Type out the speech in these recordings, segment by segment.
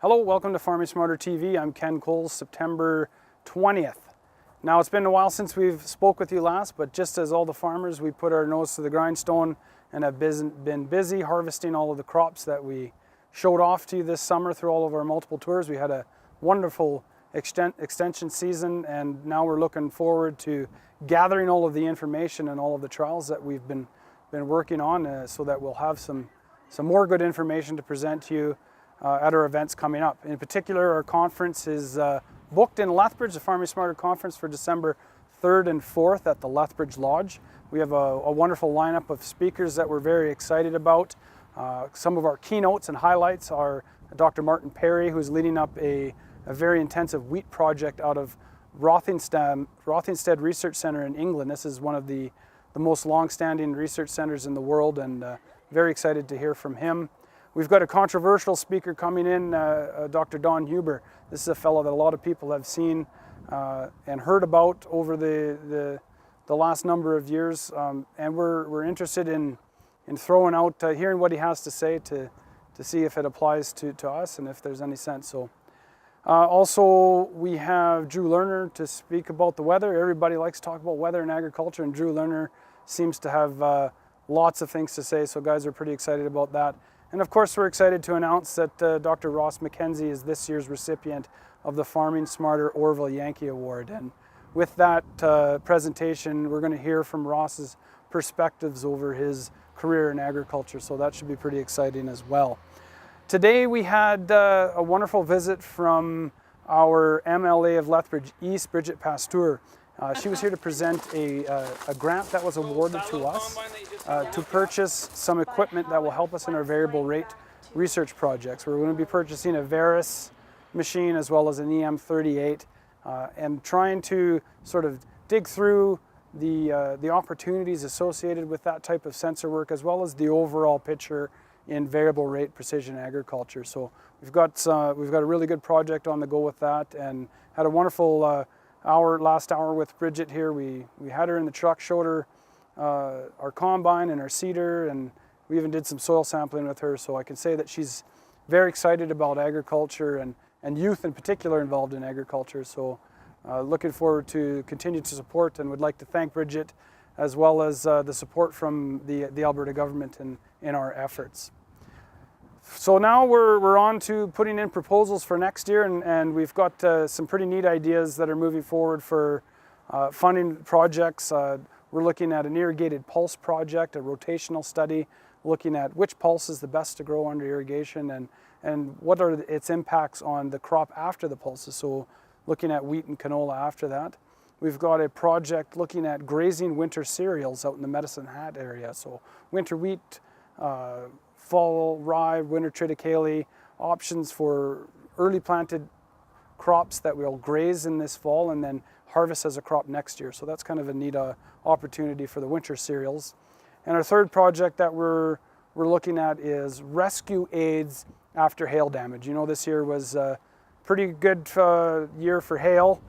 Hello, welcome to Farming Smarter TV. I'm Ken Coles, September 20th. Now, it's been a while since we've spoke with you last, but just as all the farmers, we put our nose to the grindstone and have been busy harvesting all of the crops that we showed off to you this summer through all of our multiple tours. We had a wonderful extension season, and now we're looking forward to gathering all of the information and all of the trials that we've been working on so that we'll have some more good information to present to you at our events coming up. In particular, our conference is booked in Lethbridge, the Farming Smarter Conference for December 3rd and 4th at the Lethbridge Lodge. We have a wonderful lineup of speakers that we're very excited about. Some of our keynotes and highlights are Dr. Martin Perry, who's leading up a very intensive wheat project out of Rothamsted Research Centre in England. This is one of the most long-standing research centres in the world, and very excited to hear from him. We've got a controversial speaker coming in, Dr. Don Huber. This is a fellow that a lot of people have seen and heard about over the last number of years, and we're interested in throwing out, hearing what he has to say to see if it applies to us and if there's any sense. So, also we have Drew Lerner to speak about the weather. Everybody likes to talk about weather and agriculture, and Drew Lerner seems to have lots of things to say, so guys are pretty excited about that. And of course, we're excited to announce that Dr. Ross McKenzie is this year's recipient of the Farming Smarter Orville Yankee Award. And with that presentation, we're going to hear from Ross's perspectives over his career in agriculture, so that should be pretty exciting as well. Today we had a wonderful visit from our MLA of Lethbridge East, Bridget Pastoor. She was here to present a grant that was awarded to us to purchase some equipment that will help us in our variable rate research projects. We're going to be purchasing a Veris machine as well as an EM38 and trying to sort of dig through the opportunities associated with that type of sensor work, as well as the overall picture in variable rate precision agriculture. So we've got a really good project on the go with that, and had a wonderful last hour with Bridget here. We had her in the truck, showed her our combine and our seeder, and we even did some soil sampling with her. So I can say that she's very excited about agriculture and youth in particular involved in agriculture. So looking forward to continue to support, and would like to thank Bridget as well as the support from the Alberta government in our efforts. So now we're on to putting in proposals for next year, and we've got some pretty neat ideas that are moving forward for funding projects. We're looking at an irrigated pulse project, a rotational study, looking at which pulse is the best to grow under irrigation and what are its impacts on the crop after the pulses, so looking at wheat and canola after that. We've got a project looking at grazing winter cereals out in the Medicine Hat area, so winter wheat, fall rye, winter triticale, options for early planted crops that we'll graze in this fall and then harvest as a crop next year. So that's kind of a neat opportunity for the winter cereals. And our third project that we're looking at is rescue aids after hail damage. You know, this year was a pretty good year for hail,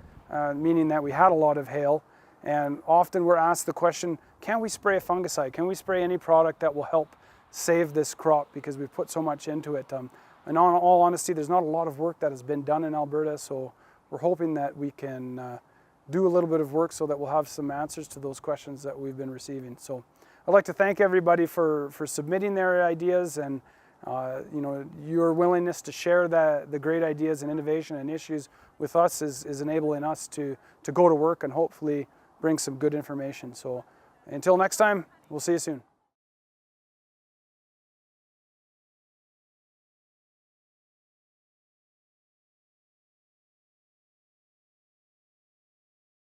meaning that we had a lot of hail. And often we're asked the question, can we spray a fungicide? Can we spray any product that will help save this crop, because we've put so much into it? And in all honesty, there's not a lot of work that has been done in Alberta, so we're hoping that we can do a little bit of work so that we'll have some answers to those questions that we've been receiving. So I'd like to thank everybody for submitting their ideas, and you know, your willingness to share the great ideas and innovation and issues with us is enabling us to go to work and hopefully bring some good information. So until next time, we'll see you soon.